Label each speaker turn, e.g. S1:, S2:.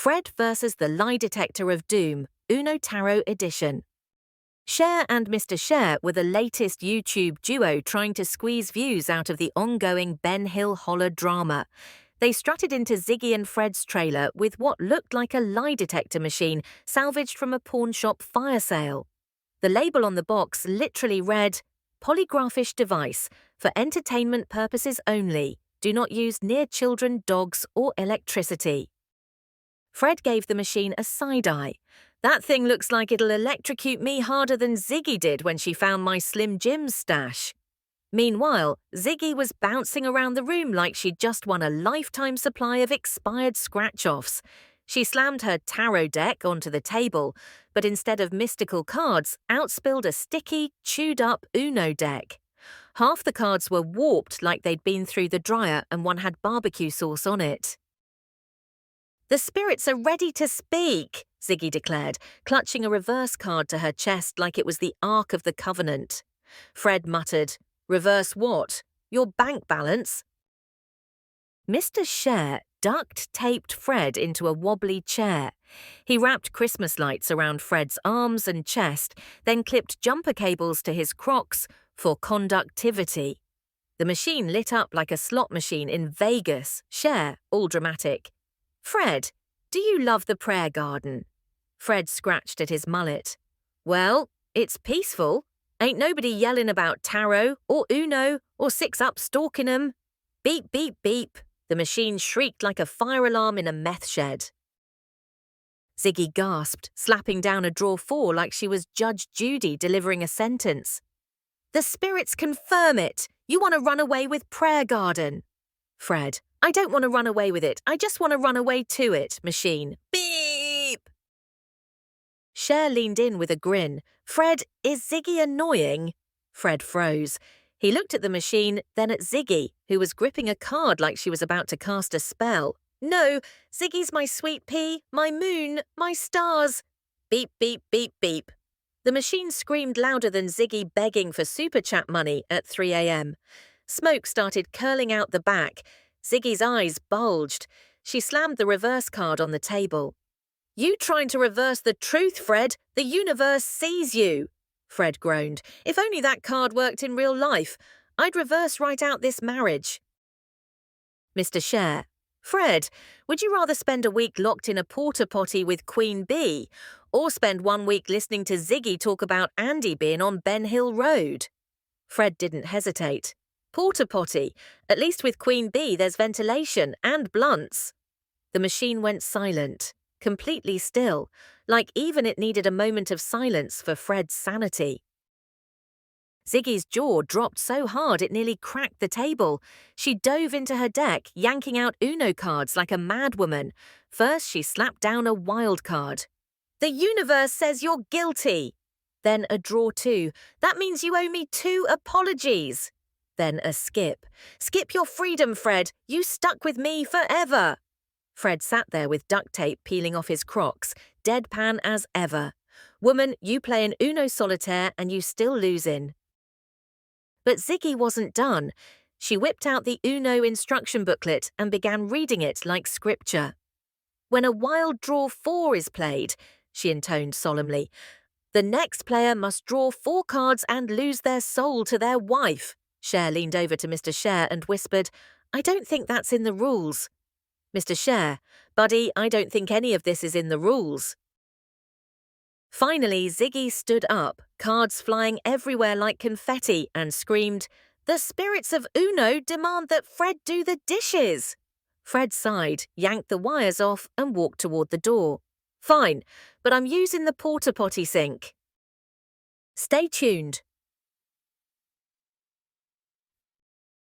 S1: Fred versus the Lie Detector of Doom, Uno Tarot Edition. Cher and Mr. Cher were the latest YouTube duo trying to squeeze views out of the ongoing Ben Hill Holler drama. They strutted into Ziggy and Fred's trailer with what looked like a lie detector machine salvaged from a pawn shop fire sale. The label on the box literally read, "Polygraphish device, for entertainment purposes only. Do not use near children, dogs, or electricity." Fred gave the machine a side eye. "That thing looks like it'll electrocute me harder than Ziggy did when she found my Slim Jim's stash." Meanwhile, Ziggy was bouncing around the room like she'd just won a lifetime supply of expired scratch-offs. She slammed her tarot deck onto the table, but instead of mystical cards, outspilled a sticky, chewed-up Uno deck. Half the cards were warped like they'd been through the dryer and one had barbecue sauce on it. "The spirits are ready to speak," Ziggy declared, clutching a reverse card to her chest like it was the Ark of the Covenant. Fred muttered, "Reverse what? Your bank balance?" Mr. Cher duct-taped Fred into a wobbly chair. He wrapped Christmas lights around Fred's arms and chest, then clipped jumper cables to his Crocs for conductivity. The machine lit up like a slot machine in Vegas, Cher all dramatic. "Fred, do you love the prayer garden?" Fred scratched at his mullet. "Well, it's peaceful. Ain't nobody yelling about tarot or Uno or six-up stalking 'em." Beep, beep, beep. The machine shrieked like a fire alarm in a meth shed. Ziggy gasped, slapping down a draw 4 like she was Judge Judy delivering a sentence. "The spirits confirm it. You want to run away with prayer garden." Fred, "I don't want to run away with it. I just want to run away to it, machine." Beep! Cher leaned in with a grin. "Fred, is Ziggy annoying?" Fred froze. He looked at the machine, then at Ziggy, who was gripping a card like she was about to cast a spell. "No, Ziggy's my sweet pea, my moon, my stars." Beep, beep, beep, beep. The machine screamed louder than Ziggy begging for super chat money at 3 a.m. Smoke started curling out the back. Ziggy's eyes bulged. She slammed the reverse card on the table. "You trying to reverse the truth, Fred? The universe sees you." Fred groaned. "If only that card worked in real life. I'd reverse right out this marriage." Mr. Cher, "Fred, would you rather spend a week locked in a porta potty with Queen Bee, or spend 1 week listening to Ziggy talk about Andy being on Ben Hill Road?" Fred didn't hesitate. "Porta potty. At least with Queen Bee there's ventilation and blunts." The machine went silent, completely still, like even it needed a moment of silence for Fred's sanity. Ziggy's jaw dropped so hard it nearly cracked the table. She dove into her deck, yanking out Uno cards like a madwoman. First, she slapped down a wild card. "The universe says you're guilty." Then a draw 2. "That means you owe me 2 apologies." Then a skip. "Skip your freedom, Fred. You stuck with me forever." Fred sat there with duct tape peeling off his Crocs, deadpan as ever. "Woman, you play an Uno solitaire and you still losing." But Ziggy wasn't done. She whipped out the Uno instruction booklet and began reading it like scripture. "When a wild draw 4 is played," she intoned solemnly, "the next player must draw 4 cards and lose their soul to their wife." Cher leaned over to Mr. Cher and whispered, "I don't think that's in the rules." Mr. Cher, "Buddy, I don't think any of this is in the rules." Finally, Ziggy stood up, cards flying everywhere like confetti, and screamed, "The spirits of Uno demand that Fred do the dishes." Fred sighed, yanked the wires off, and walked toward the door. "Fine, but I'm using the porta potty sink." Stay tuned.